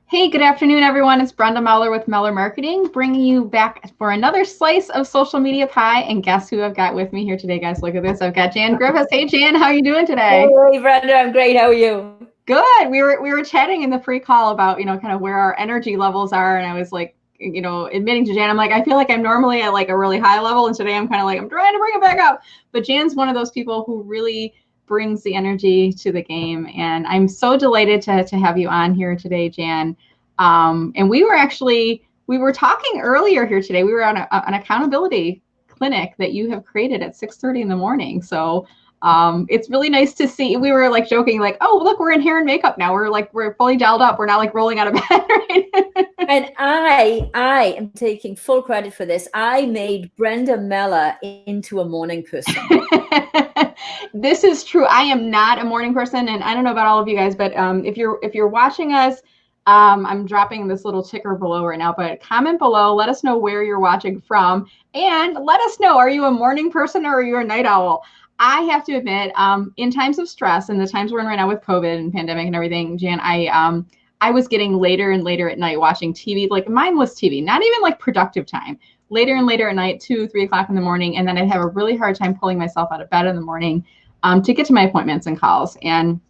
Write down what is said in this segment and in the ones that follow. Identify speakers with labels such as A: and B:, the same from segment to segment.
A: Hey, good afternoon, everyone. It's Brenda Meller with Meller Marketing, bringing you back for another slice of social media pie. And guess who I've got with me here today, guys? Look at this. I've got Jan Griffiths. Hey, Jan, how are you doing today?
B: Hey, Brenda, I'm great. How are you?
A: Good. We were chatting in the pre-call about, kind of where our energy levels are. And I was like, admitting to Jan, I'm like, I feel like I'm normally at like a really high level. And today I'm kind of like, I'm trying to bring it back up. But Jan's one of those people who really brings the energy to the game. And I'm so delighted to have you on here today, Jan. And we were talking earlier here today. We were on an accountability clinic that you have created at 6:30 in the morning. So it's really nice to see. We were like joking, like, oh, look, we're in hair and makeup now. We're fully dialed up. We're not like rolling out of bed, right?
B: And I am taking full credit for this. I made Brenda Meller into a morning person.
A: This is true. I am not a morning person, and I don't know about all of you guys, but if you're watching us, I'm dropping this little ticker below right now, but comment below. Let us know where you're watching from, and let us know, are you a morning person or are you a night owl? I have to admit, in times of stress and the times we're in right now with COVID and pandemic and everything, Jan, I was getting later and later at night watching TV, like mindless TV, not even like productive time. Later and later at night, 2, 3 o'clock in the morning, and then I'd have a really hard time pulling myself out of bed in the morning to get to my appointments and calls. And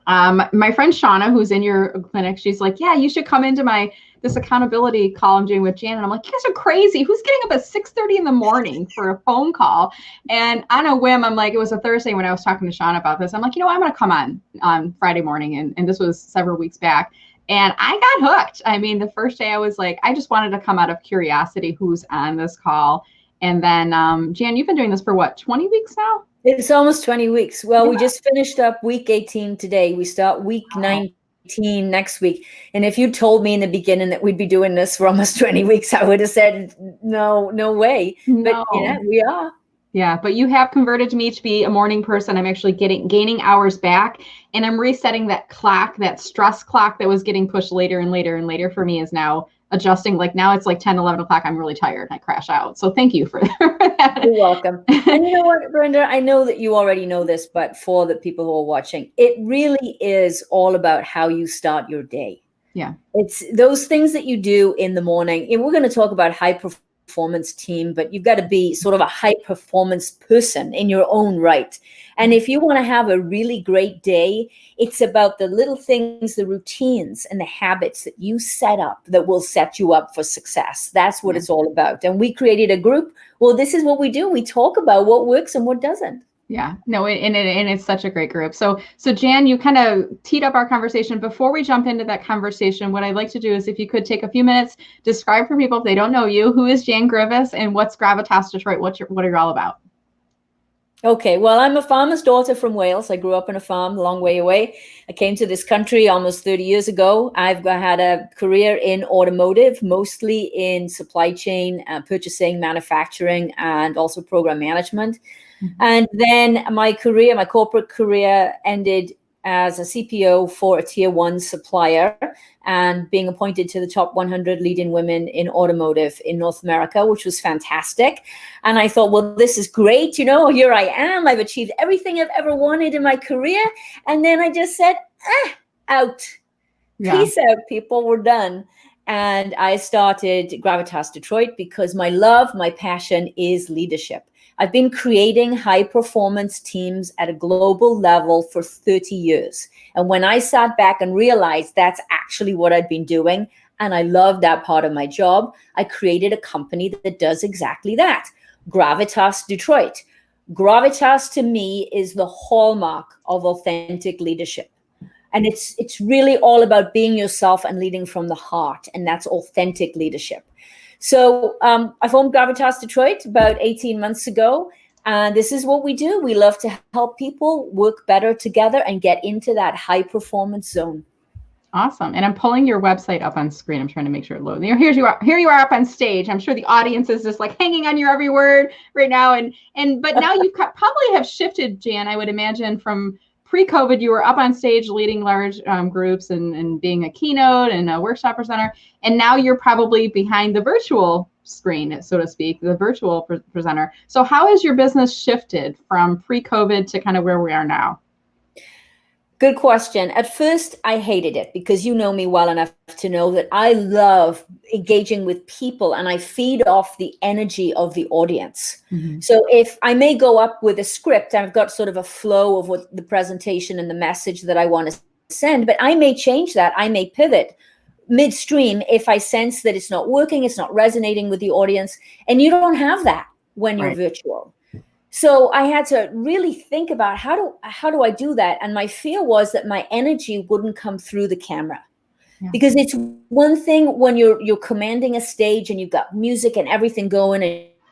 A: my friend Shauna, who's in your clinic, she's like, yeah, you should come into this accountability call I'm doing with Jan. And I'm like, you guys are crazy. Who's getting up at 6:30 in the morning for a phone call? And on a whim, I'm like, it was a Thursday when I was talking to Shauna about this. I'm like, I'm going to come on Friday morning. And this was several weeks back. And I got hooked. I mean, the first day I was like, I just wanted to come out of curiosity who's on this call. And then, Jan, you've been doing this for what, 20 weeks now?
B: It's almost 20 weeks. Well, we just finished up week 18 today. We start week 19 next week. And if you told me in the beginning that we'd be doing this for almost 20 weeks, I would have said, no way.
A: No.
B: But yeah, we are.
A: Yeah, but you have converted me to be a morning person. I'm actually gaining hours back, and I'm resetting that clock, that stress clock that was getting pushed later and later and later for me is now adjusting. Like now it's like 10, 11 o'clock. I'm really tired and I crash out. So thank you for that.
B: You're welcome. And you know what, Brenda, I know that you already know this, but for the people who are watching, it really is all about how you start your day.
A: Yeah.
B: It's those things that you do in the morning. And we're going to talk about high performance team, but you've got to be sort of a high performance person in your own right. And if you want to have a really great day, it's about the little things, the routines and the habits that you set up that will set you up for success. That's what it's all about. And we created a group. Well, this is what we do. We talk about what works and what doesn't.
A: Yeah, no, and it's such a great group. So Jan, you kind of teed up our conversation. Before we jump into that conversation, what I'd like to do is if you could take a few minutes, describe for people if they don't know you, who is Jan Griffiths and what's Gravitas Detroit? What are you all about?
B: Okay, well, I'm a farmer's daughter from Wales. I grew up in a farm a long way away. I came to this country almost 30 years ago. I've had a career in automotive, mostly in supply chain, purchasing, manufacturing, and also program management. Mm-hmm. And then my corporate career ended as a CPO for a tier 1 supplier and being appointed to the top 100 leading women in automotive in North America, which was fantastic. And I thought, well, this is great. Here I am. I've achieved everything I've ever wanted in my career. And then I just said, out. Yeah. Peace out, people. We're done. And I started Gravitas Detroit because my passion is leadership. I've been creating high performance teams at a global level for 30 years. And when I sat back and realized that's actually what I'd been doing, and I loved that part of my job, I created a company that does exactly that. Gravitas Detroit. Gravitas to me is the hallmark of authentic leadership. And it's really all about being yourself and leading from the heart. And that's authentic leadership. So I formed Gravitas Detroit about 18 months ago. And this is what we do. We love to help people work better together and get into that high performance zone.
A: Awesome. And I'm pulling your website up on screen. I'm trying to make sure it loads. Here you are up on stage. I'm sure the audience is just like hanging on your every word right now. But now you probably have shifted, Jan, I would imagine, from pre-COVID, you were up on stage leading large groups and being a keynote and a workshop presenter. And now you're probably behind the virtual screen, so to speak, the virtual presenter. So how has your business shifted from pre-COVID to kind of where we are now?
B: Good question. At first, I hated it because you know me well enough to know that I love engaging with people and I feed off the energy of the audience.
A: Mm-hmm.
B: So if I may go up with a script, I've got sort of a flow of what the presentation and the message that I want to send, but I may change that. I may pivot midstream if I sense that it's not working, it's not resonating with the audience. And you don't have that when you're
A: Right.
B: virtual. So I had to really think about how do I do that? And my fear was that my energy wouldn't come through the camera.
A: Yeah.
B: Because it's one thing when you're commanding a stage and you've got music and everything going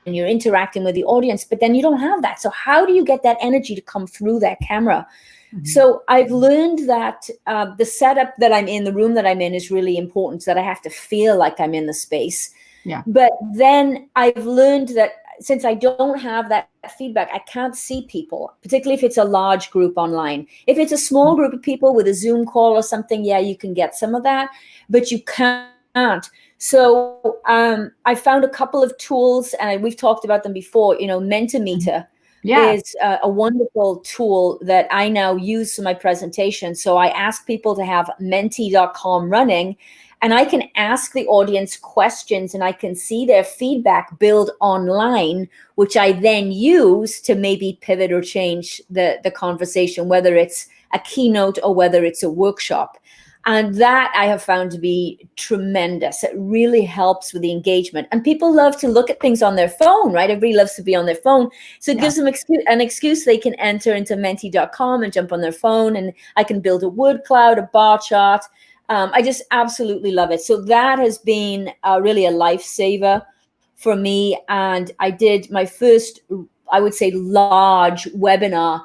B: and you're interacting with the audience, but then you don't have that. So how do you get that energy to come through that camera? Mm-hmm. So I've learned that the setup that I'm in, the room that I'm in is really important, so that I have to feel like I'm in the space.
A: Yeah.
B: But then I've learned that since I don't have that feedback, I can't see people, particularly if it's a large group online. If it's a small group of people with a Zoom call or something, yeah, you can get some of that, but you can't. So I found a couple of tools, and we've talked about them before. Mentimeter is a wonderful tool that I now use for my presentation. So I ask people to have menti.com running, and I can ask the audience questions and I can see their feedback build online, which I then use to maybe pivot or change the conversation, whether it's a keynote or whether it's a workshop. And that I have found to be tremendous. It really helps with the engagement. And people love to look at things on their phone, right? Everybody loves to be on their phone. So it gives them an excuse. They can enter into menti.com and jump on their phone, and I can build a word cloud, a bar chart. I just absolutely love it. So that has been really a lifesaver for me. And I did my first, I would say, large webinar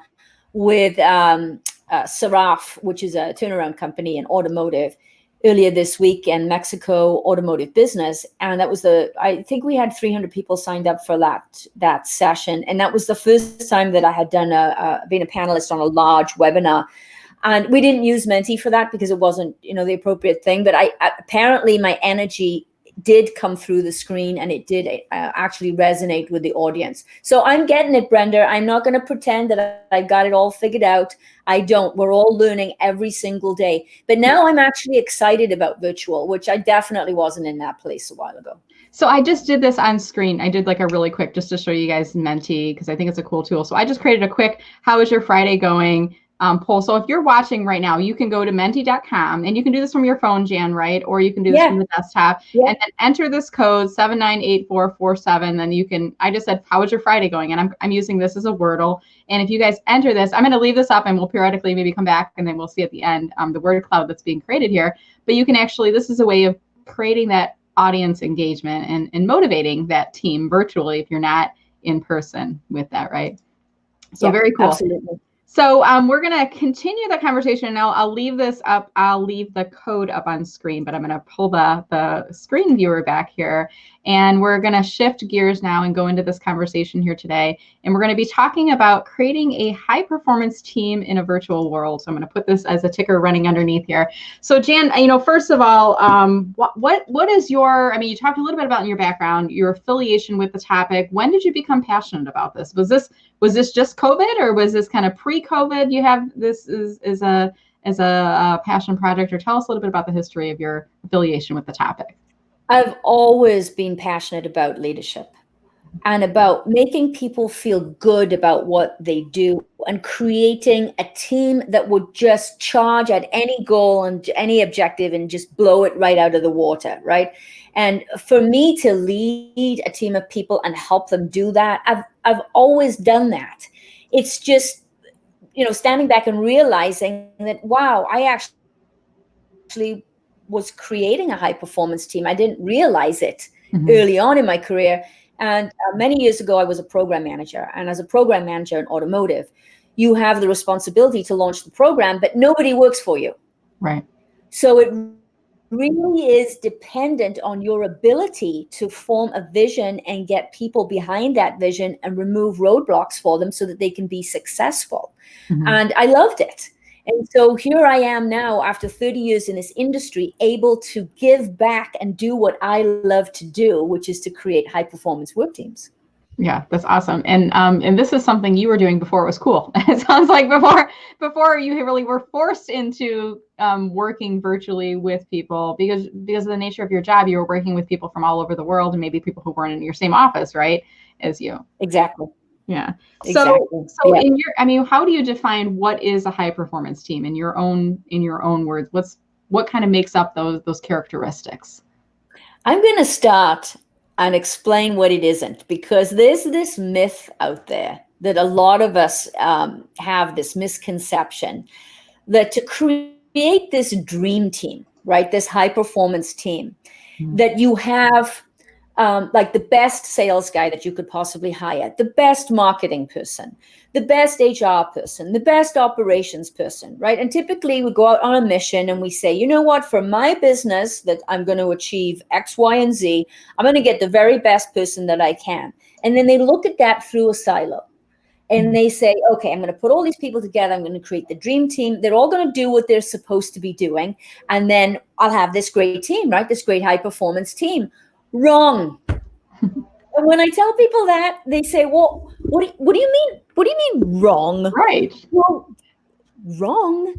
B: with Saraf, which is a turnaround company in automotive, earlier this week in Mexico, automotive business. And that was I think we had 300 people signed up for that session. And that was the first time that I had done been a panelist on a large webinar. And we didn't use Menti for that because it wasn't, the appropriate thing. But apparently my energy did come through the screen, and it did actually resonate with the audience. So I'm getting it, Brenda. I'm not going to pretend that I've got it all figured out. I don't. We're all learning every single day. But now I'm actually excited about virtual, which I definitely wasn't in that place a while ago.
A: So I just did this on screen. I did like a really quick, just to show you guys Menti, because I think it's a cool tool. So I just created a quick, how is your Friday going? Poll. So if you're watching right now, you can go to menti.com, and you can do this from your phone, Jan, right? Or you can do this from the desktop, and then enter this code 798447. Then I just said, how is your Friday going? And I'm using this as a Wordle. And if you guys enter this, I'm going to leave this up, and we'll periodically maybe come back, and then we'll see at the end the word cloud that's being created here. But you can actually, this is a way of creating that audience engagement and motivating that team virtually if you're not in person with that, right? So very cool.
B: Absolutely.
A: So we're going to continue the conversation. Now I'll leave this up. I'll leave the code up on screen, but I'm going to pull the screen viewer back here. And we're going to shift gears now and go into this conversation here today. And we're going to be talking about creating a high performance team in a virtual world. So I'm going to put this as a ticker running underneath here. So Jan, first of all, what is your, you talked a little bit about in your background, your affiliation with the topic. When did you become passionate about this? Was this just COVID, or was this kind of pre-COVID? You have this as a passion project, or tell us a little bit about the history of your affiliation with the topic.
B: I've always been passionate about leadership and about making people feel good about what they do and creating a team that would just charge at any goal and any objective and just blow it right out of the water, right? And for me to lead a team of people and help them do that, I've always done that. It's just, standing back and realizing that, wow, I actually was creating a high performance team. I didn't realize it early on in my career. And many years ago, I was a program manager. And as a program manager in automotive, you have the responsibility to launch the program, but nobody works for you.
A: Right.
B: So it really is dependent on your ability to form a vision and get people behind that vision and remove roadblocks for them so that they can be successful. And I loved it. And so here I am now, after 30 years in this industry, able to give back and do what I love to do, which is to create high performance work teams.
A: Yeah, that's awesome. And this is something you were doing before it was cool. It sounds like before you really were forced into working virtually with people because of the nature of your job, you were working with people from all over the world and maybe people who weren't in your same office, right, as you.
B: Exactly.
A: Yeah.
B: Exactly.
A: So in your, I mean, how do you define what is a high performance team in your own words? What kind of makes up those characteristics?
B: I'm going to start and explain what it isn't, because there's this myth out there that a lot of us have this misconception that to create this dream team, right, this high performance team, that you have like the best sales guy that you could possibly hire, the best marketing person, the best HR person, the best operations person, right? And typically we go out on a mission and we say, you know what, for my business that I'm going to achieve X, Y, and Z, I'm going to get the very best person that I can. And then they look at that through a silo. And they say, okay, I'm going to put all these people together. I'm going to create the dream team. They're all going to do what they're supposed to be doing. And then I'll have this great team, right? This great high performance team. Wrong. And when I tell people that, they say, well, what do you mean? What do you mean wrong?
A: Right.
B: Well, wrong.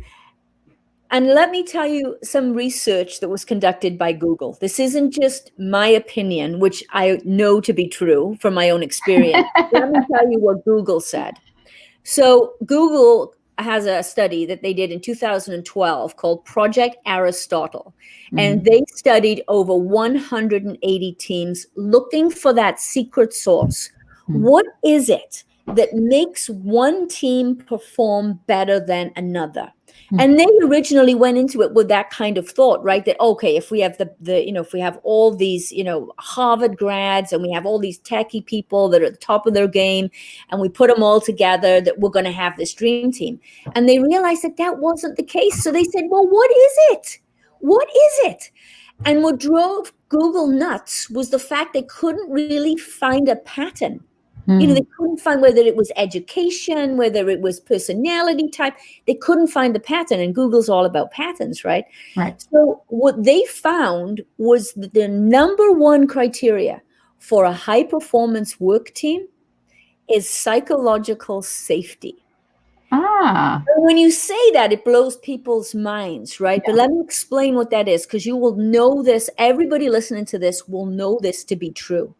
B: And let me tell you some research that was conducted by Google. This isn't just my opinion, which I know to be true from my own experience. Let me tell you what Google said. So Google has a study that they did in 2012 called Project Aristotle. And they studied over 180 teams looking for that secret sauce. What is it that makes one team perform better than another? And they originally went into it with that kind of thought, right? That, okay, if we have if we have all these, Harvard grads and we have all these techie people that are at the top of their game and we put them all together, that we're going to have this dream team. And they realized that that wasn't the case. So they said, well, what is it? What is it? And what drove Google nuts was the fact they couldn't really find a pattern. They couldn't find whether it was education, whether it was personality type. They couldn't find the pattern, and Google's all about patterns, right?
A: Right.
B: So what they found was that the number one criteria for a high performance work team is psychological safety.
A: Ah.
B: And when you say that, it blows people's minds, right?
A: Yeah.
B: But let me explain what that is, because you will know this. Everybody listening to this will know this to be true.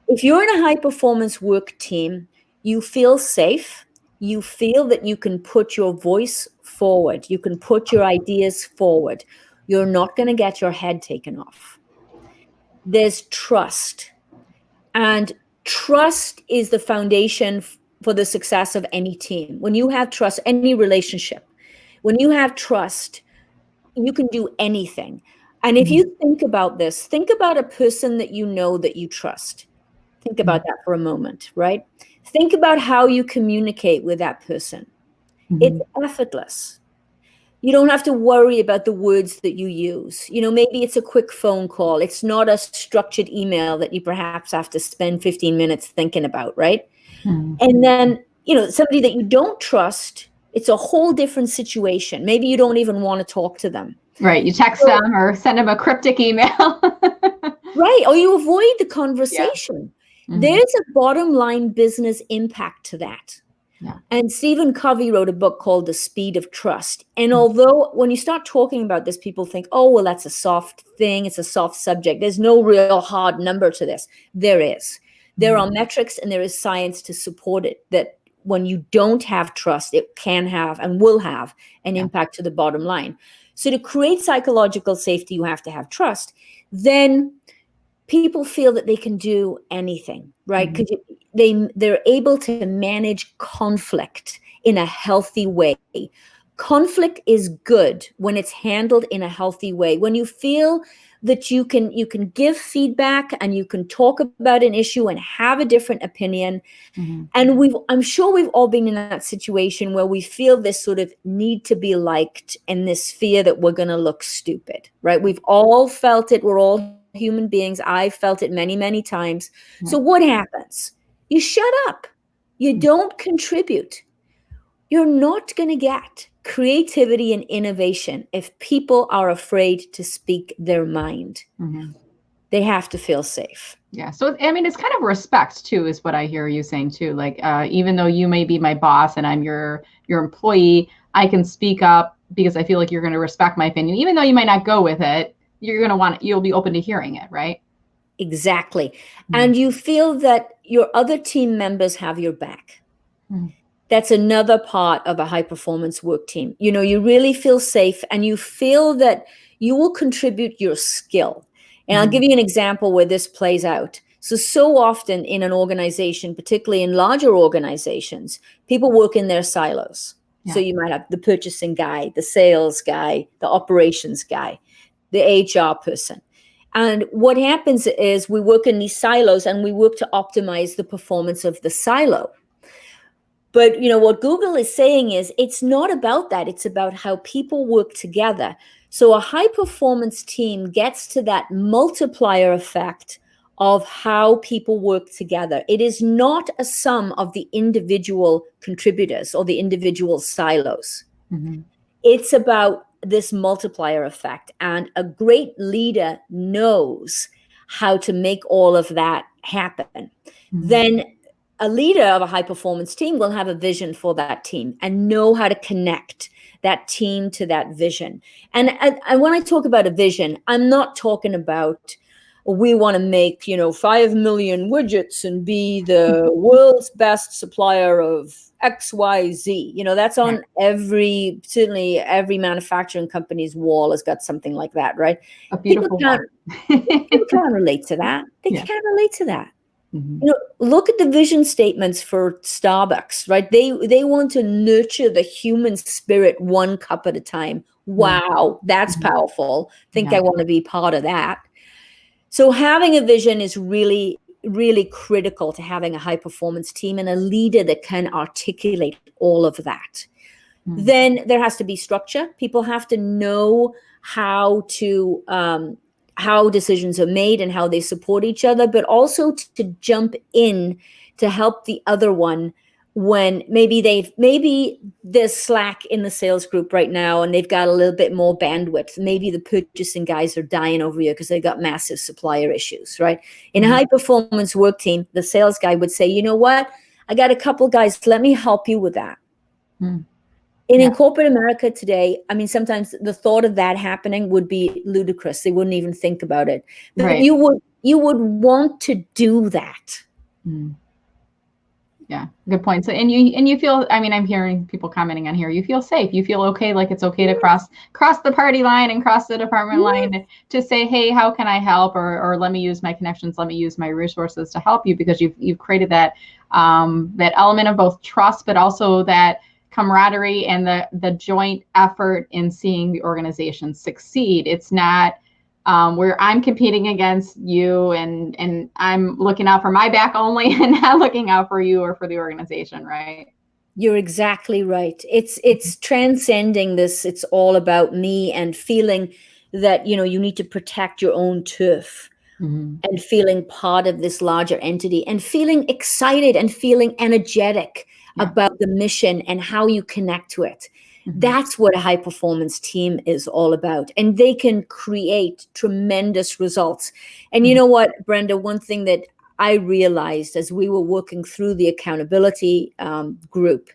B: If you're in a high performance work team, you feel safe. You feel that you can put your voice forward. You can put your ideas forward. You're not going to get your head taken off. There's trust. And trust is the foundation for the success of any team. When you have trust, any relationship, when you have trust, you can do anything. And if you think about this, think about a person that you know that you trust. Think about that for a moment, right? Think about how you communicate with that person. It's effortless. You don't have to worry about the words that you use. Maybe it's a quick phone call. It's not a structured email that you perhaps have to spend 15 minutes thinking about, right? And then, somebody that you don't trust, it's a whole different situation. Maybe you don't even want to talk to them.
A: Right. You text them or send them a cryptic email.
B: Right. Or you avoid the conversation. Yeah. There's a bottom line business impact to that. Yeah. And Stephen Covey wrote a book called The Speed of Trust. And although when you start talking about this, people think, oh, well, that's a soft thing. It's a soft subject. There's no real hard number to this. There is. There are metrics and there is science to support it, that when you don't have trust, it can have and will have an impact to the bottom line. So to create psychological safety, you have to have trust. Then people feel that they can do anything, right? Because they're able to manage conflict in a healthy way. Conflict is good when it's handled in a healthy way. When you feel that you can give feedback and you can talk about an issue and have a different opinion. And I'm sure we've all been in that situation where we feel this sort of need to be liked and this fear that we're going to look stupid, right? We've all felt it. We're all human beings. I've felt it many, many times. So what happens? You shut up. You don't contribute. You're not going to get creativity and innovation if people are afraid to speak their mind. They have to feel safe.
A: Yeah. So, I mean, it's kind of respect too, is what I hear you saying too. Like, even though you may be my boss and I'm your employee, I can speak up because I feel like you're going to respect my opinion, even though you might not go with it. You're going to you'll be open to hearing it, right?
B: Exactly.
A: Mm.
B: And you feel that your other team members have your back.
A: Mm.
B: That's another part of a high performance work team. You really feel safe and you feel that you will contribute your skill. And I'll give you an example where this plays out. So often in an organization, particularly in larger organizations, people work in their silos. So
A: Yeah.
B: you might have the purchasing guy, the sales guy, the operations guy, the HR person. And what happens is we work in these silos and we work to optimize the performance of the silo. But what Google is saying is it's not about that. It's about how people work together. So a high performance team gets to that multiplier effect of how people work together. It is not a sum of the individual contributors or the individual silos.
A: Mm-hmm.
B: It's about this multiplier effect. And a great leader knows how to make all of that happen.
A: Mm-hmm.
B: Then a leader of a high performance team will have a vision for that team and know how to connect that team to that vision. And when I talk about a vision, I'm not talking about we want to make 5 million widgets and be the world's best supplier of XYZ. That's on certainly every manufacturing company's wall has got something like that, right?
A: A beautiful
B: People can't relate to that. They can't relate to that.
A: Mm-hmm.
B: Look at the vision statements for Starbucks, right? They want to nurture the human spirit one cup at a time. Wow, that's powerful. I want to be part of that. So having a vision is really, really critical to having a high performance team and a leader that can articulate all of that. Then there has to be structure. People have to know how decisions are made and how they support each other, but also to jump in to help the other one when maybe there's slack in the sales group right now and they've got a little bit more bandwidth. Maybe the purchasing guys are dying over here because they got massive supplier issues, right? In a high performance work team, the sales guy would say, you know what? I got a couple guys, let me help you with that. In corporate America today, I mean, sometimes the thought of that happening would be ludicrous. They wouldn't even think about it. But you would want to do that.
A: Yeah, good point. So, and you feel, I mean, I'm hearing people commenting on here, you feel safe. You feel okay, like it's okay to cross the party line and cross the department line to say, hey, how can I help? Or let me use my connections, let me use my resources to help you, because you've created that that element of both trust, but also that camaraderie and the joint effort in seeing the organization succeed. It's not where I'm competing against you and I'm looking out for my back only and not looking out for you or for the organization, right?
B: You're exactly right. It's transcending this. It's all about me and feeling that, you need to protect your own turf and feeling part of this larger entity and feeling excited and feeling energetic about the mission and how you connect to it. That's what a high performance team is all about. And they can create tremendous results. And you know what, Brenda, one thing that I realized as we were working through the accountability group,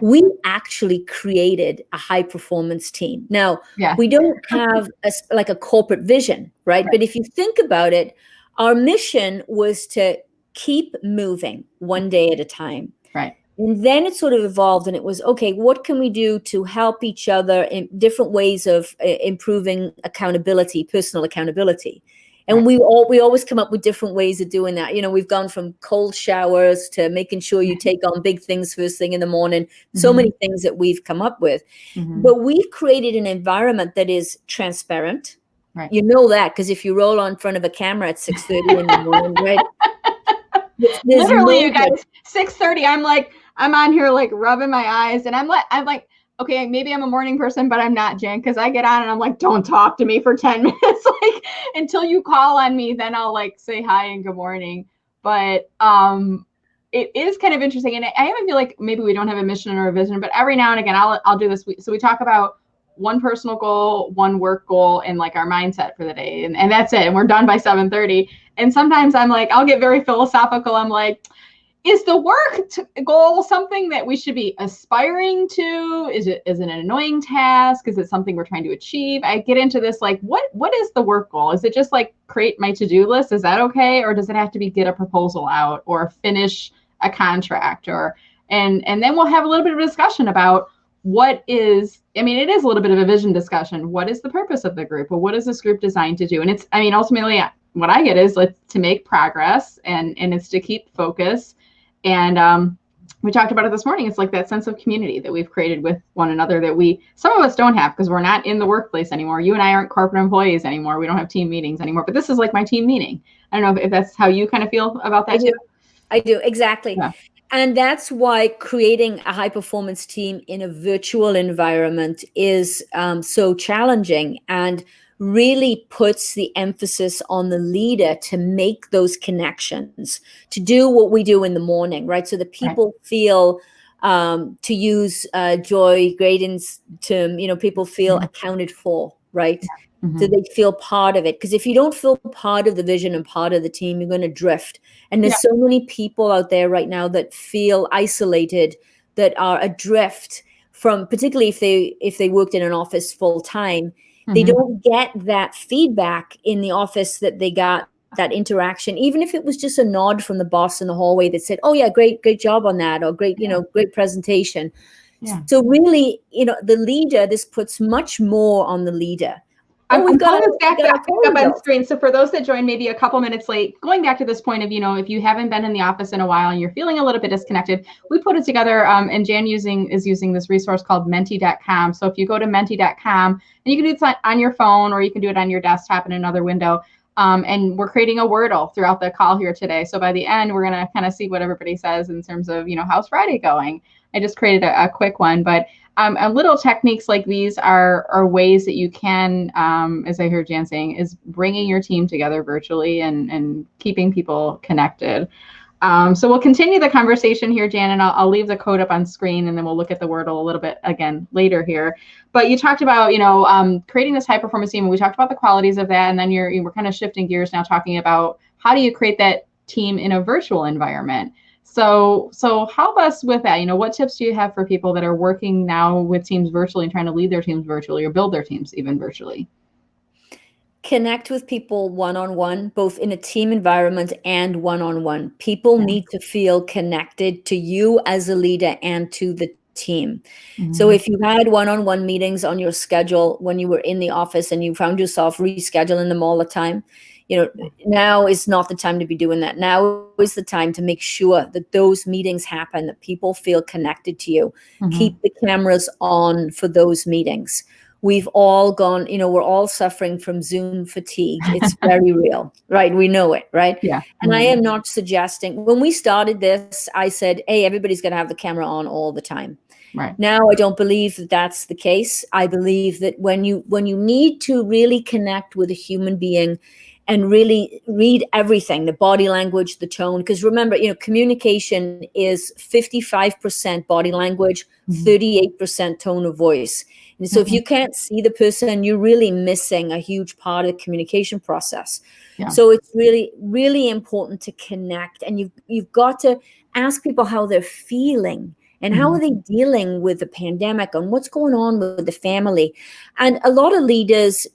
B: we actually created a high performance team. Now, we don't have like a corporate vision, right? But if you think about it, our mission was to keep moving one day at a time.
A: Right.
B: And then it sort of evolved and it was, okay, what can we do to help each other in different ways of improving accountability, personal accountability? And we always come up with different ways of doing that. We've gone from cold showers to making sure you take on big things first thing in the morning. So many things that we've come up with. But we've created an environment that is transparent.
A: Right.
B: You know that because if you roll on front of a camera at 6:30 in the morning, right?
A: Literally, you guys, 6:30. I'm on here like rubbing my eyes, and I'm like, okay, maybe I'm a morning person, but I'm not, Jen, because I get on and I'm like, don't talk to me for 10 minutes, like until you call on me, then I'll like say hi and good morning. But it is kind of interesting, and I even feel like maybe we don't have a mission or a vision, but every now and again I'll do this. So we talk about one personal goal, one work goal, and like our mindset for the day. And that's it. And we're done by 7:30. And sometimes I'm like, I'll get very philosophical. I'm like, is the goal something that we should be aspiring to? Is it an annoying task? Is it something we're trying to achieve? I get into this like, what is the work goal? Is it just like create my to-do list? Is that okay? Or does it have to be get a proposal out or finish a contract? Or and then we'll have a little bit of a discussion about what is, I mean, it is a little bit of a vision discussion. What is the purpose of the group? Well, what is this group designed to do? And it's, I mean, ultimately what I get is like to make progress and it's to keep focus. And we talked about it this morning. It's like that sense of community that we've created with one another that some of us don't have because we're not in the workplace anymore. You and I aren't corporate employees anymore. We don't have team meetings anymore, but this is like my team meeting. I don't know if that's how you kind of feel about that too.
B: I do. Exactly.
A: Yeah.
B: And that's why creating a high performance team in a virtual environment is so challenging and really puts the emphasis on the leader to make those connections, to do what we do in the morning, right? So that people feel, to use Joy Graydon's term, people feel accounted for, right? Mm-hmm. So they feel part of it. Because if you don't feel part of the vision and part of the team, you're going to drift. And there's so many people out there right now that feel isolated, that are adrift from, particularly if they worked in an office full time. They don't get that feedback in the office that they got, that interaction, even if it was just a nod from the boss in the hallway that said, oh yeah, great job on that, or great, great presentation. Yeah. So really, the leader, this puts much more on the leader.
A: I'm pulling this back up on screen. So for those that joined maybe a couple minutes late, going back to this point of, if you haven't been in the office in a while and you're feeling a little bit disconnected, we put it together, and Jan is using this resource called menti.com. So if you go to menti.com, and you can do this on your phone or you can do it on your desktop in another window. And we're creating a Wordle throughout the call here today. So by the end, we're going to kind of see what everybody says in terms of, how's Friday going? I just created a quick one, but little techniques like these are ways that you can, as I heard Jan saying, is bringing your team together virtually and keeping people connected. So we'll continue the conversation here, Jan, and I'll leave the code up on screen, and then we'll look at the Wordle a little bit again later here. But you talked about, creating this high performance team, and we talked about the qualities of that, and then we're kind of shifting gears now, talking about how do you create that team in a virtual environment. So help us with that. What tips do you have for people that are working now with teams virtually and trying to lead their teams virtually or build their teams even virtually?
B: Connect with people one-on-one, both in a team environment and one-on-one. People need to feel connected to you as a leader and to the team. Mm-hmm. So if you had one-on-one meetings on your schedule when you were in the office and you found yourself rescheduling them all the time, now is not the time to be doing that. Now is the time to make sure that those meetings happen, that people feel connected to you. Mm-hmm. Keep the cameras on for those meetings. We've all gone, we're all suffering from Zoom fatigue. It's very real, right? We know it, right? Yeah. And I am not suggesting, when we started this, I said, hey, everybody's going to have the camera on all the time. Right. Now, I don't believe that that's the case. I believe that when you need to really connect with a human being and really read everything, the body language, the tone, because remember, communication is 55% body language, 38% tone of voice. And so if you can't see the person, you're really missing a huge part of the communication process. Yeah. So it's really, really important to connect, and you've got to ask people how they're feeling and how are they dealing with the pandemic and what's going on with the family. And a lot of leaders,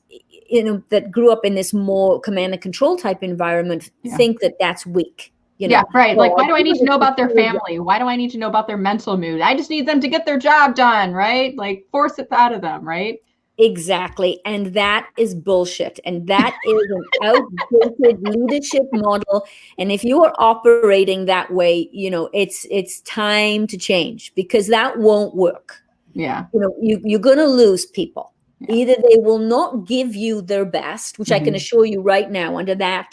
B: that grew up in this more command and control type environment think that that's weak.
A: Yeah, right. Like, why do I need to know about their family? Why do I need to know about their mental mood? I just need them to get their job done, right? Like, force it out of them, right?
B: Exactly. And that is bullshit. And that is an outdated leadership model. And if you are operating that way, it's time to change, because that won't work. Yeah. You're going to lose people. Yeah. Either they will not give you their best, which I can assure you right now, under that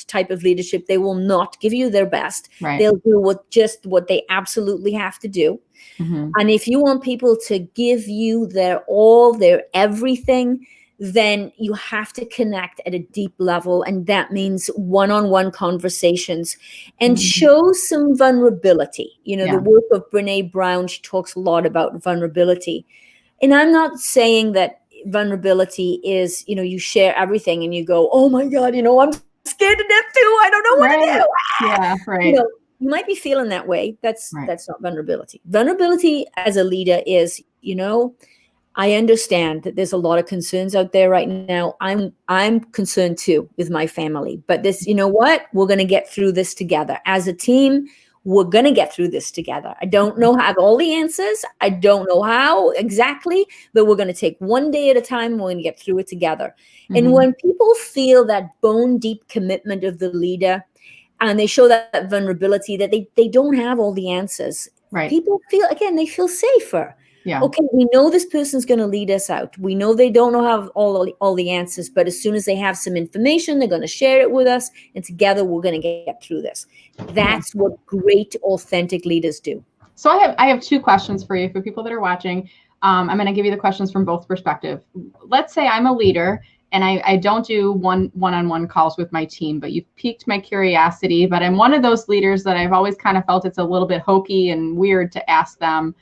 B: type of leadership, they will not give you their best. Right. They'll do what they absolutely have to do. Mm-hmm. And if you want people to give you their all, their everything, then you have to connect at a deep level. And that means one-on-one conversations and show some vulnerability. The work of Brene Brown, she talks a lot about vulnerability. And I'm not saying that vulnerability is, you share everything and you go, oh my God, I'm scared to death too. I don't know what to
A: Right.
B: do.
A: Yeah.
B: You
A: Right.
B: know, you might be feeling that way. That's
A: Right.
B: that's not vulnerability. Vulnerability as a leader is, I understand that there's a lot of concerns out there right now. I'm concerned too with my family. But this, you know what? We're going to get through this together. As a team, we're going to get through this together. I don't know have all the answers. I don't know how exactly, but we're going to take one day at a time. We're going to get through it together. And
A: Mm-hmm.
B: when people feel that bone deep commitment of the leader, and they show that vulnerability that they don't have all the answers,
A: Right.
B: people feel, again, they feel safer.
A: Yeah.
B: Okay, we know this person's going to lead us out. We know they don't know have all the answers, but as soon as they have some information, they're going to share it with us, and together we're going to get through this. That's what great, authentic leaders do.
A: So I have two questions for you for people that are watching. I'm going to give you the questions from both perspectives. Let's say I'm a leader and I don't do one-on-one calls with my team, but you've piqued my curiosity. But I'm one of those leaders that I've always kind of felt it's a little bit hokey and weird to ask them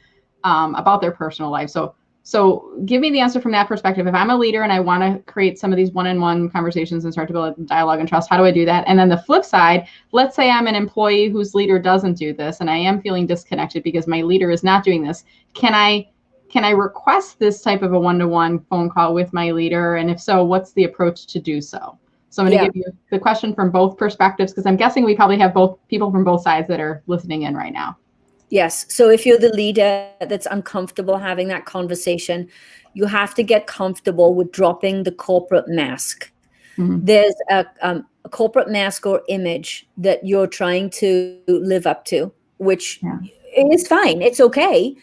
A: about their personal life. So give me the answer from that perspective. If I'm a leader and I want to create some of these one-on-one conversations and start to build dialogue and trust, how do I do that? And then the flip side, let's say I'm an employee whose leader doesn't do this and I am feeling disconnected because my leader is not doing this. Can I request this type of a one-to-one phone call with my leader? And if so, what's the approach to do so? So I'm going to give you the question from both perspectives, because I'm guessing we probably have both people from both sides that are listening in right now.
B: Yes. So if you're the leader that's uncomfortable having that conversation, you have to get comfortable with dropping the corporate mask. Mm-hmm. There's a corporate mask or image that you're trying to live up to, which is fine. It's okay.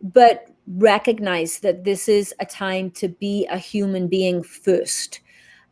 B: But recognize that this is a time to be a human being first.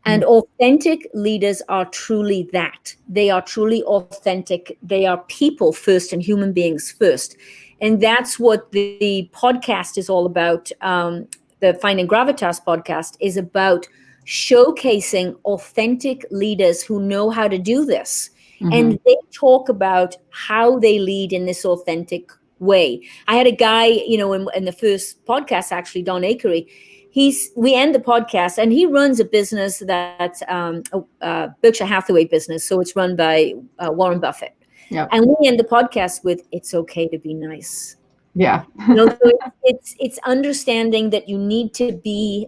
B: And authentic leaders are truly that. They are truly authentic. They are people first and human beings first. And that's what the podcast is all about. The Finding Gravitas podcast is about showcasing authentic leaders who know how to do this. Mm-hmm. And they talk about how they lead in this authentic way. I had a guy, in the first podcast, actually, Don Akery. We end the podcast, and he runs a business that's a Berkshire Hathaway business. So it's run by Warren Buffett. Yep. And we end the podcast with, it's okay to be nice.
A: Yeah.
B: So it's understanding that you need to be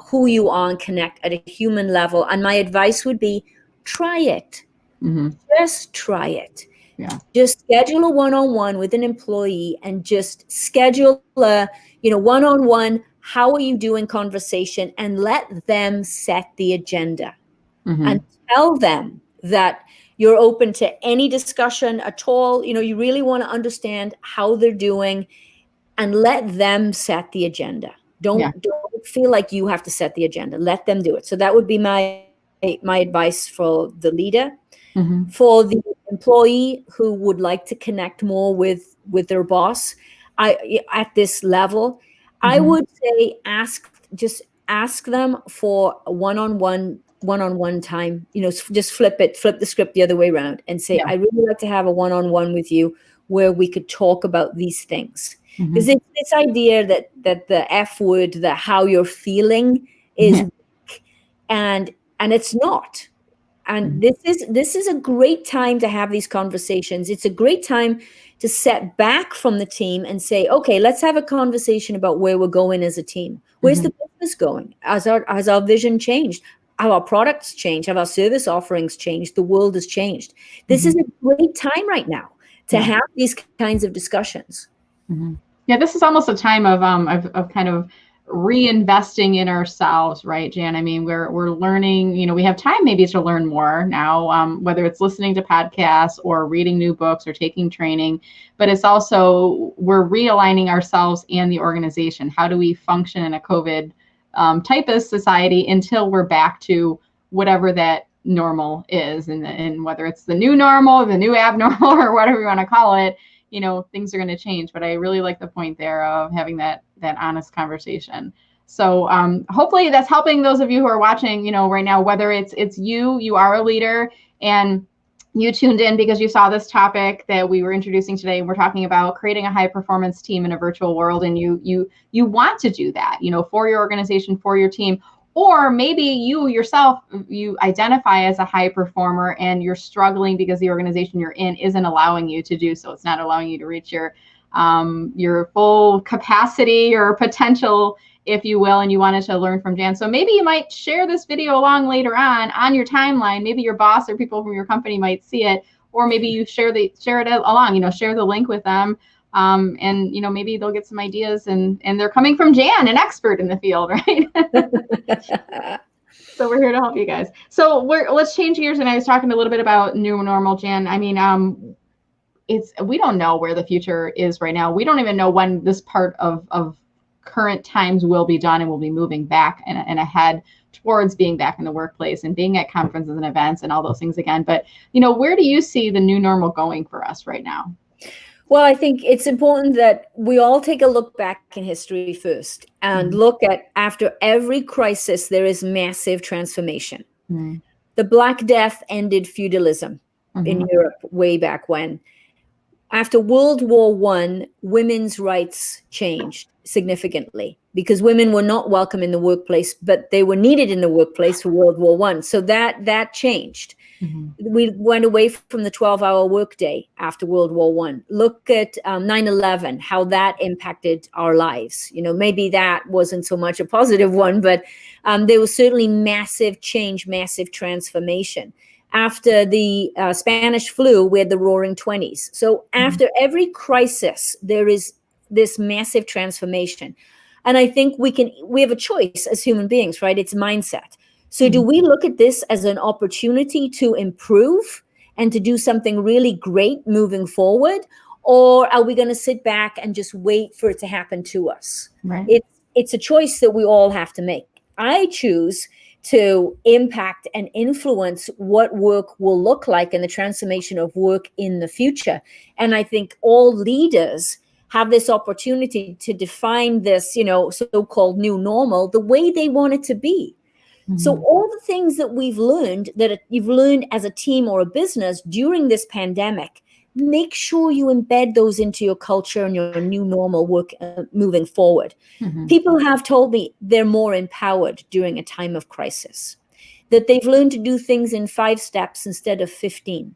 B: who you are and connect at a human level. And my advice would be, try it. Mm-hmm. Just try it. Yeah. Just schedule a one-on-one with an employee and just schedule a, one-on-one, how are you doing conversation, and let them set the agenda. Mm-hmm. And tell them that you're open to any discussion at all. You really want to understand how they're doing and let them set the agenda. Don't feel like you have to set the agenda. Let them do it. So that would be my advice for the leader. Mm-hmm. For the employee who would like to connect more with their boss, at this level, mm-hmm. I would say ask them for a one-on-one time. Just flip the script the other way around and say, I really like to have a one-on-one with you where we could talk about these things. Because it's this idea that the F word, the how you're feeling is weak, and it's not. And this is a great time to have these conversations. It's a great time to step back from the team and say, okay, let's have a conversation about where we're going as a team. Where's the business going? Has our vision changed? Have our products changed? Have our service offerings changed? The world has changed. This is a great time right now to have these kinds of discussions.
A: Mm-hmm. Yeah, this is almost a time of kind of reinvesting in ourselves, right, Jan? I mean, we're learning, we have time maybe to learn more now, whether it's listening to podcasts or reading new books or taking training, but it's also, we're realigning ourselves and the organization. How do we function in a COVID type of society until we're back to whatever that normal is, and whether it's the new normal, the new abnormal, or whatever you want to call it, things are going to change. But I really like the point there of having that honest conversation. So hopefully that's helping those of you who are watching, right now, whether it's you are a leader and you tuned in because you saw this topic that we were introducing today, and we're talking about creating a high performance team in a virtual world, and you want to do that, for your organization, for your team. Or maybe you yourself, you identify as a high performer and you're struggling because the organization you're in isn't allowing you to do so. It's not allowing you to reach your full capacity or potential, if you will, and you wanted to learn from Jan. So maybe you might share this video along later on your timeline. Maybe your boss or people from your company might see it, or maybe you share it along, share the link with them. And maybe they'll get some ideas, and they're coming from Jan, an expert in the field, right? So we're here to help you guys. So let's change gears. And I was talking a little bit about new normal, Jan. I mean, we don't know where the future is right now. We don't even know when this part of current times will be done, and we'll be moving back and ahead towards being back in the workplace and being at conferences and events and all those things again. But where do you see the new normal going for us right now?
B: Well, I think it's important that we all take a look back in history first and look at, after every crisis, there is massive transformation. The Black Death ended feudalism in Europe way back when. After World War I, women's rights changed significantly because women were not welcome in the workplace, but they were needed in the workplace for World War I. So that changed. We went away from the 12-hour workday after World War I. Look at 9/11, how that impacted our lives. Maybe that wasn't so much a positive one, but there was certainly massive change, massive transformation. After the Spanish flu, we had the Roaring 20s. So after every crisis, there is this massive transformation. And I think we have a choice as human beings, right? It's mindset. So do we look at this as an opportunity to improve and to do something really great moving forward? Or are we going to sit back and just wait for it to happen to us?
A: Right.
B: It's a choice that we all have to make. I choose to impact and influence what work will look like and the transformation of work in the future. And I think all leaders have this opportunity to define this, so-called new normal the way they want it to be. So all the things that we've learned, that you've learned as a team or a business during this pandemic, make sure you embed those into your culture and your new normal work moving forward. People have told me they're more empowered during a time of crisis, that they've learned to do things in 5 steps instead of 15.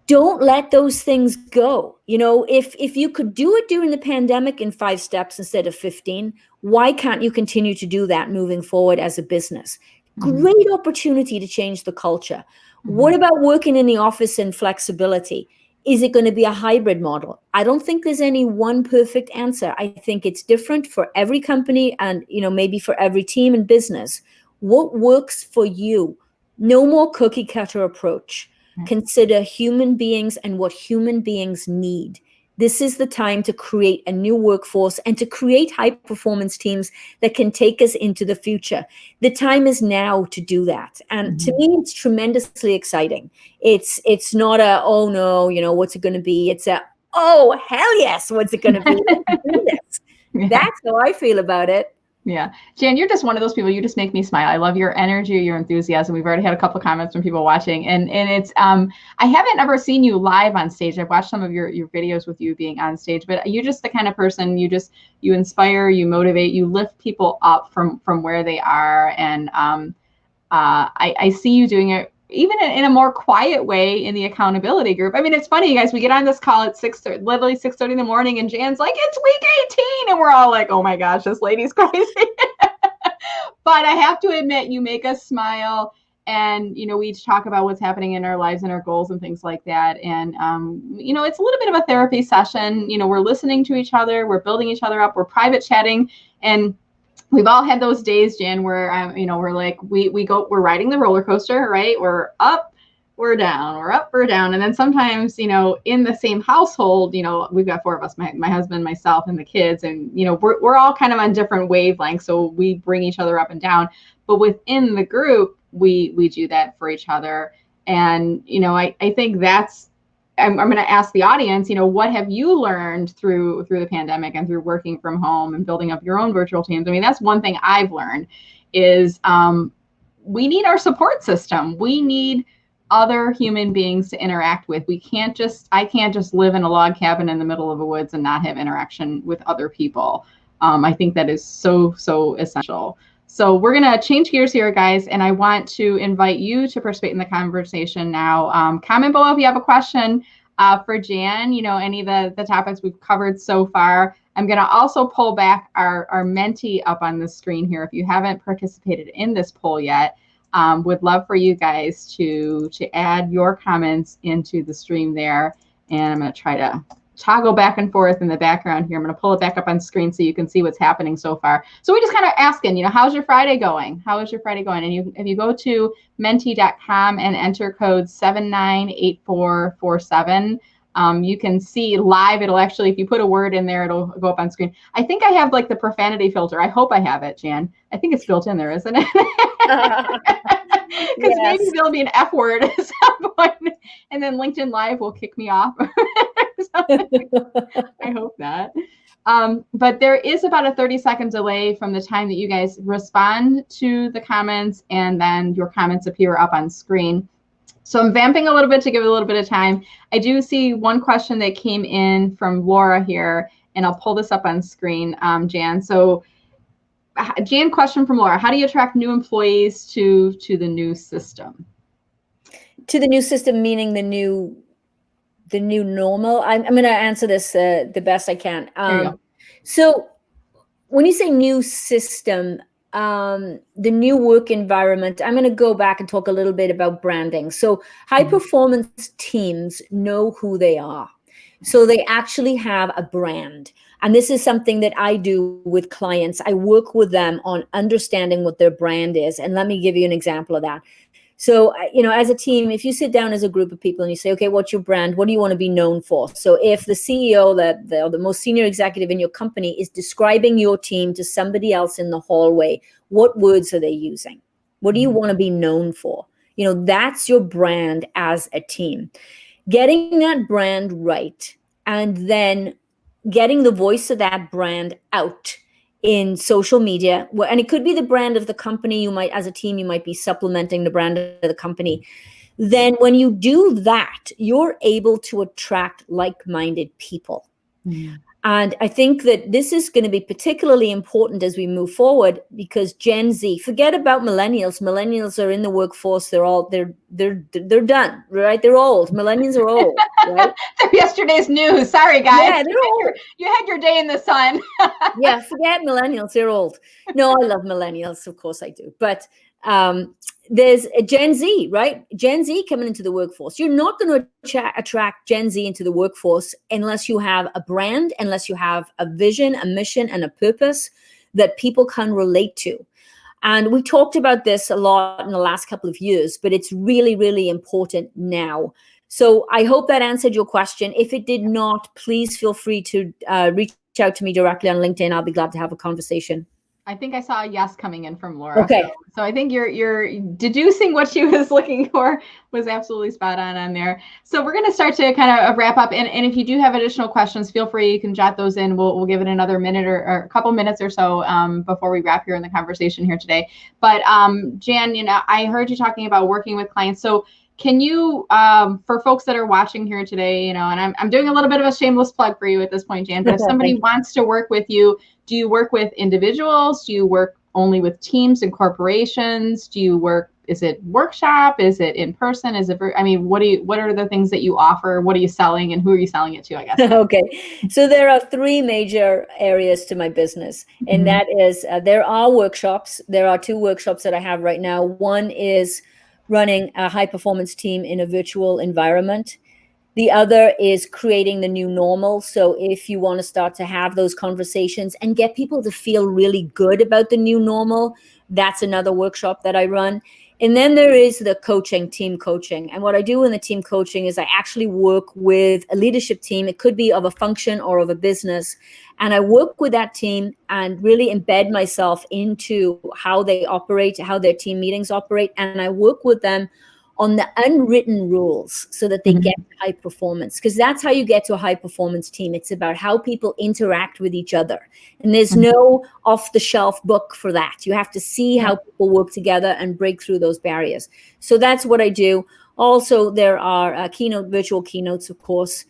B: Don't let those things go. If you could do it during the pandemic in 5 steps instead of 15, why can't you continue to do that moving forward as a business? Great opportunity to change the culture. What about working in the office and flexibility? Is it going to be a hybrid model? I don't think there's any one perfect answer. I think it's different for every company and, maybe for every team and business. What works for you? No more cookie cutter approach. Consider human beings and what human beings need. This is the time to create a new workforce and to create high performance teams that can take us into the future. The time is now to do that. And to me, it's tremendously exciting. It's not oh no, what's it going to be? It's oh, hell yes, what's it going to be? Let's do this. That's how I feel about it.
A: Yeah. Jan, you're just one of those people. You just make me smile. I love your energy, your enthusiasm. We've already had a couple of comments from people watching, and it's I haven't ever seen you live on stage. I've watched some of your videos with you being on stage, but you're just the kind of person, you inspire, you motivate, you lift people up from where they are. And I see you doing it even in a more quiet way in the accountability group. I mean, it's funny, you guys, we get on this call at 6:30, literally 6:30 in the morning, and Jan's like, it's week 18. And we're all like, oh my gosh, this lady's crazy. But I have to admit, you make us smile. And, we each talk about what's happening in our lives and our goals and things like that. And, it's a little bit of a therapy session. We're listening to each other. We're building each other up. We're private chatting. And we've all had those days, Jan, where we're like, we're riding the roller coaster, right? We're up, we're down, we're up, we're down. And then sometimes, in the same household, we've got 4 of us, my husband, myself, and the kids, and, we're all kind of on different wavelengths. So we bring each other up and down, but within the group, we do that for each other. And, I think that's, I'm going to ask the audience, what have you learned through the pandemic and through working from home and building up your own virtual teams? I mean, that's one thing I've learned is we need our support system. We need other human beings to interact with. I can't just live in a log cabin in the middle of the woods and not have interaction with other people. I think that is so, so essential. So we're going to change gears here, guys, and I want to invite you to participate in the conversation now. Comment below if you have a question for Jan, any of the topics we've covered so far. I'm going to also pull back our Menti up on the screen here. If you haven't participated in this poll yet, would love for you guys to add your comments into the stream there. And I'm going to try to toggle back and forth in the background here. I'm going to pull it back up on screen so you can see what's happening so far. So we just kind of asking, how's your Friday going? How is your Friday going? And if you go to menti.com and enter code 798447, you can see live. It'll actually, if you put a word in there, it'll go up on screen. I think I have like the profanity filter. I hope I have it, Jan. I think it's built in there, isn't it? Because
B: Yes.
A: maybe there'll be an F word at some point, and then LinkedIn Live will kick me off. I hope not. But there is about a 30-second delay from the time that you guys respond to the comments and then your comments appear up on screen. So I'm vamping a little bit to give it a little bit of time. I do see one question that came in from Laura here, and I'll pull this up on screen, Jan. So Jan, question from Laura: how do you attract new employees to the new system?
B: To the new system, meaning the new normal. I'm going to answer this the best I can. So when you say new system, the new work environment, I'm going to go back and talk a little bit about branding. So high performance teams know who they are. So they actually have a brand. And this is something that I do with clients. I work with them on understanding what their brand is. And let me give you an example of that. So, as a team, if you sit down as a group of people and you say, okay, what's your brand? What do you want to be known for? So if the CEO, the most senior executive in your company is describing your team to somebody else in the hallway, what words are they using? What do you want to be known for? That's your brand as a team. Getting that brand right and then getting the voice of that brand out in social media, and it could be the brand of the company. As a team, you might be supplementing the brand of the company. Then when you do that, you're able to attract like-minded people. Mm. And I think that this is going to be particularly important as we move forward, because Gen Z, forget about millennials. Millennials are in the workforce. They're done, right? They're old. Millennials are old, right?
A: They're yesterday's news. Sorry, guys.
B: Yeah, they're old.
A: You had your day in the sun.
B: Yeah, forget millennials. They're old. No, I love millennials. Of course I do. But there's a Gen Z, right? Gen Z coming into the workforce. You're not going to attract Gen Z into the workforce unless you have a brand, unless you have a vision, a mission, and a purpose that people can relate to. And we talked about this a lot in the last couple of years, but it's really, really important now. So I hope that answered your question. If it did not, please feel free to reach out to me directly on LinkedIn. I'll be glad to have a conversation.
A: I think I saw a yes coming in from Laura.
B: Okay.
A: So I think you're deducing what she was looking for was absolutely spot on there. So we're going to start to kind of wrap up. And if you do have additional questions, feel free. You can jot those in. We'll give it another minute or a couple minutes or so before we wrap here in the conversation here today. But Jan, I heard you talking about working with clients. So can you, for folks that are watching here today, and I'm doing a little bit of a shameless plug for you at this point, Jan, but if somebody wants to work with you, do you work with individuals? Do you work only with teams and corporations? Is it workshop? Is it in person? What are the things that you offer? What are you selling and who are you selling it to, I guess?
B: Okay. So there are three major areas to my business. And that is, there are workshops. There are 2 workshops that I have right now. One is running a high performance team in a virtual environment. The other is creating the new normal. So if you want to start to have those conversations and get people to feel really good about the new normal, that's another workshop that I run. And then there is the team coaching. And what I do in the team coaching is I actually work with a leadership team. It could be of a function or of a business. And I work with that team and really embed myself into how they operate, how their team meetings operate. And I work with them on the unwritten rules so that they get high performance, because that's how you get to a high performance team. It's about how people interact with each other, and there's no off the shelf book for that. You have to see how people work together and break through those barriers. So that's what I do. Also, there are virtual keynotes, of course.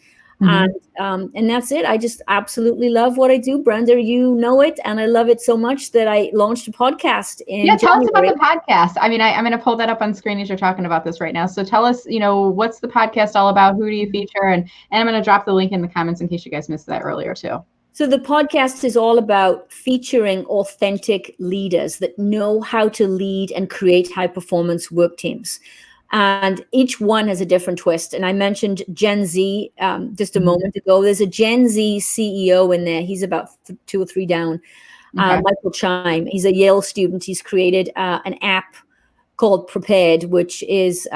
B: And that's it. I just absolutely love what I do, Brenda. You know it, and I love it so much that I launched a podcast in January.
A: Tell us about the podcast. I mean, I'm going to pull that up on screen as you're talking about this right now. So tell us, what's the podcast all about? Who do you feature? And I'm going to drop the link in the comments in case you guys missed that earlier too.
B: So the podcast is all about featuring authentic leaders that know how to lead and create high performance work teams. And each one has a different twist. And I mentioned Gen Z just a moment ago. There's a Gen Z CEO in there. He's about 2 or 3 down. Michael Chime. He's a Yale student. He's created an app called Prepared, which is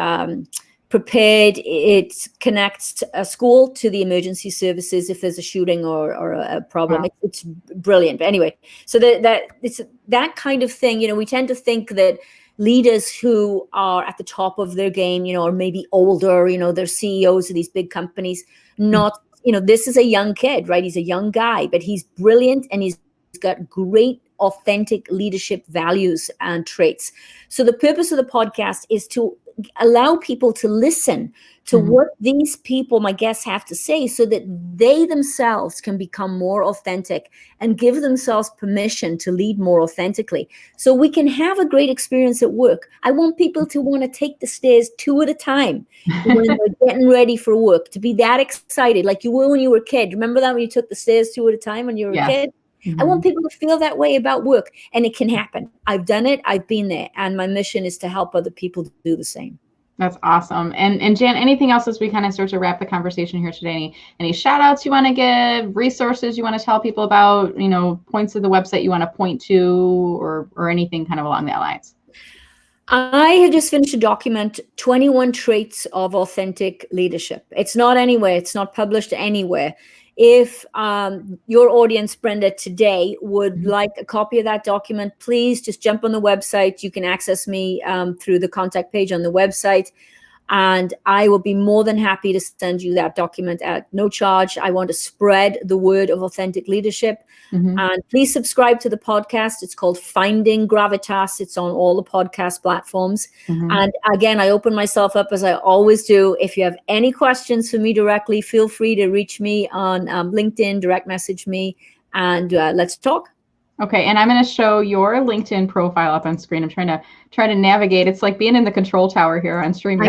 B: Prepared. It connects a school to the emergency services if there's a shooting or a problem. Wow. It's brilliant. But anyway, so that it's that kind of thing. We tend to think that leaders who are at the top of their game, or maybe older, they're CEOs of these big companies, this is a young kid, right? He's a young guy, but he's brilliant and he's got great, authentic leadership values and traits. So the purpose of the podcast is to allow people to listen to what these people, my guests, have to say, so that they themselves can become more authentic and give themselves permission to lead more authentically, so we can have a great experience at work. I want people to want to take the stairs 2 at a time when they're getting ready for work, to be that excited like you were when you were a kid. Remember that, when you took the stairs 2 at a time when you were a kid? I want people to feel that way about work, and it can happen. I've done it. I've been there, and my mission is to help other people do the same.
A: That's awesome. And Jan, anything else as we kind of start to wrap the conversation here today? Any shout outs you want to give, resources you want to tell people about, points of the website you want to point to, or anything kind of along that lines?
B: I had just finished a document, 21 Traits of Authentic Leadership. It's not anywhere. It's not published anywhere. If your audience, Brenda, today would like a copy of that document, please just jump on the website. You can access me through the contact page on the website, and I will be more than happy to send you that document at no charge. I want to spread the word of authentic leadership. And please subscribe to the podcast. It's called Finding Gravitas. It's on all the podcast platforms. And again, I open myself up, as I always do. If you have any questions for me directly, feel free to reach me on LinkedIn, direct message me, and let's talk.
A: Okay, and I'm going to show your LinkedIn profile up on screen. I'm trying to navigate. It's like being in the control tower here on stream.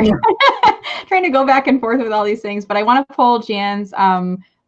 A: Trying to go back and forth with all these things, but I want to pull Jan's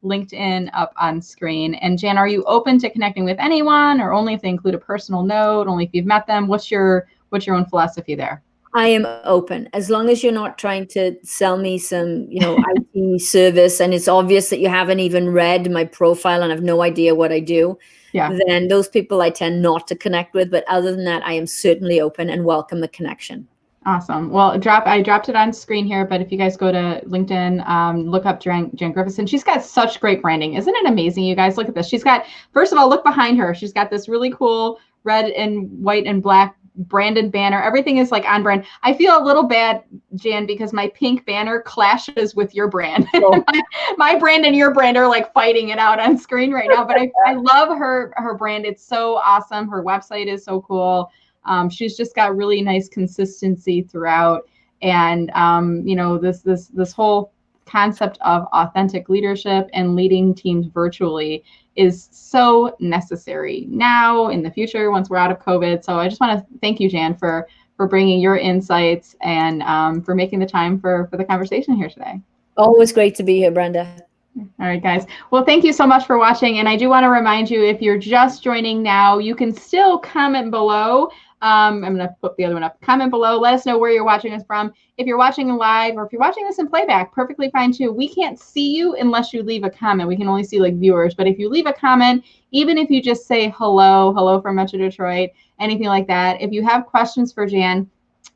A: LinkedIn up on screen. And Jan, are you open to connecting with anyone, or only if they include a personal note, only if you've met them? What's your own philosophy there?
B: I am open, as long as you're not trying to sell me some, IT service, and it's obvious that you haven't even read my profile and have no idea what I do. Then those people I tend not to connect with. But other than that, I am certainly open and welcome the connection.
A: Awesome. Well, I dropped it on screen here, but if you guys go to LinkedIn, look up Jan Griffiths, and she's got such great branding. Isn't it amazing, you guys? Look at this. She's got, first of all, look behind her. She's got this really cool red and white and black branded banner. Everything is like on brand. I feel a little bad, Jan, because my pink banner clashes with your brand. Oh. my brand and your brand are like fighting it out on screen right now, but I love her brand. It's so awesome. Her website is so cool. She's just got really nice consistency throughout. And, this whole concept of authentic leadership and leading teams virtually is so necessary now, in the future, once we're out of COVID. So I just want to thank you, Jan, for bringing your insights and for making the time for the conversation here today.
B: Always great to be here, Brenda.
A: All right, guys. Well, thank you so much for watching. And I do want to remind you, if you're just joining now, you can still comment below. I'm going to put the other one up. Comment below. Let us know where you're watching us from. If you're watching live, or if you're watching this in playback, perfectly fine too. We can't see you unless you leave a comment. We can only see like viewers. But if you leave a comment, even if you just say hello from Metro Detroit, anything like that. If you have questions for Jan,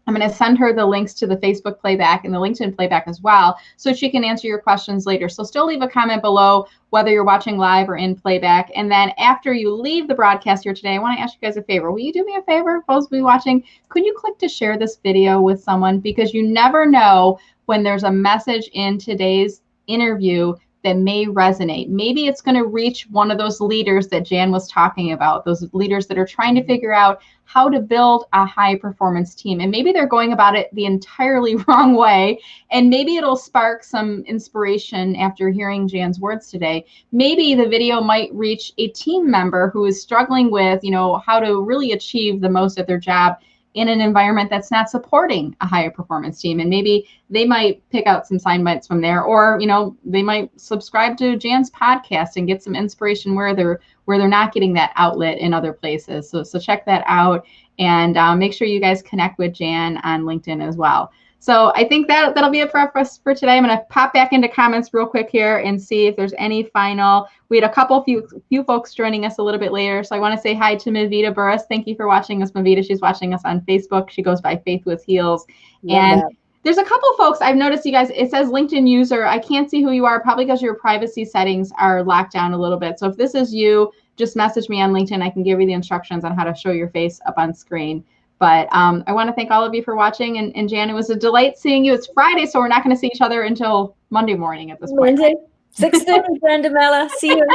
A: I'm going to send her the links to the Facebook playback and the LinkedIn playback as well, so she can answer your questions later. So still leave a comment below, whether you're watching live or in playback. And then after you leave the broadcast here today, I want to ask you guys a favor. Will you do me a favor, those of you watching? Could you click to share this video with someone? Because you never know when there's a message in today's interview that may resonate. Maybe it's going to reach one of those leaders that Jan was talking about, those leaders that are trying to figure out how to build a high performance team. And maybe they're going about it the entirely wrong way. And maybe it'll spark some inspiration after hearing Jan's words today. Maybe the video might reach a team member who is struggling with, how to really achieve the most at their job in an environment that's not supporting a higher performance team. And maybe they might pick out some sign bites from there, or, they might subscribe to Jan's podcast and get some inspiration where they're not getting that outlet in other places. So check that out, and make sure you guys connect with Jan on LinkedIn as well. So I think that'll be it for us for today. I'm going to pop back into comments real quick here and see if there's any final. We had a few folks joining us a little bit later. So I want to say hi to Mavita Burris. Thank you for watching us, Mavita. She's watching us on Facebook. She goes by Faith with Heels. And there's a couple folks I've noticed, you guys, it says LinkedIn user. I can't see who you are, probably because your privacy settings are locked down a little bit. So if this is you, just message me on LinkedIn. I can give you the instructions on how to show your face up on screen. But I want to thank all of you for watching. And Jan, it was a delight seeing you. It's Friday, so we're not going to see each other until Monday morning at this point.
B: Monday, 6:30, Brenda, Meller. See you.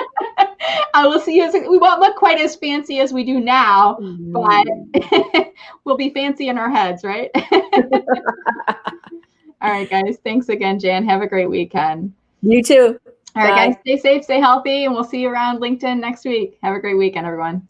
A: I will see you. We won't look quite as fancy as we do now, but we'll be fancy in our heads, right? All right, guys. Thanks again, Jan. Have a great weekend.
B: You too.
A: All right, guys. Stay safe, stay healthy, and we'll see you around LinkedIn next week. Have a great weekend, everyone.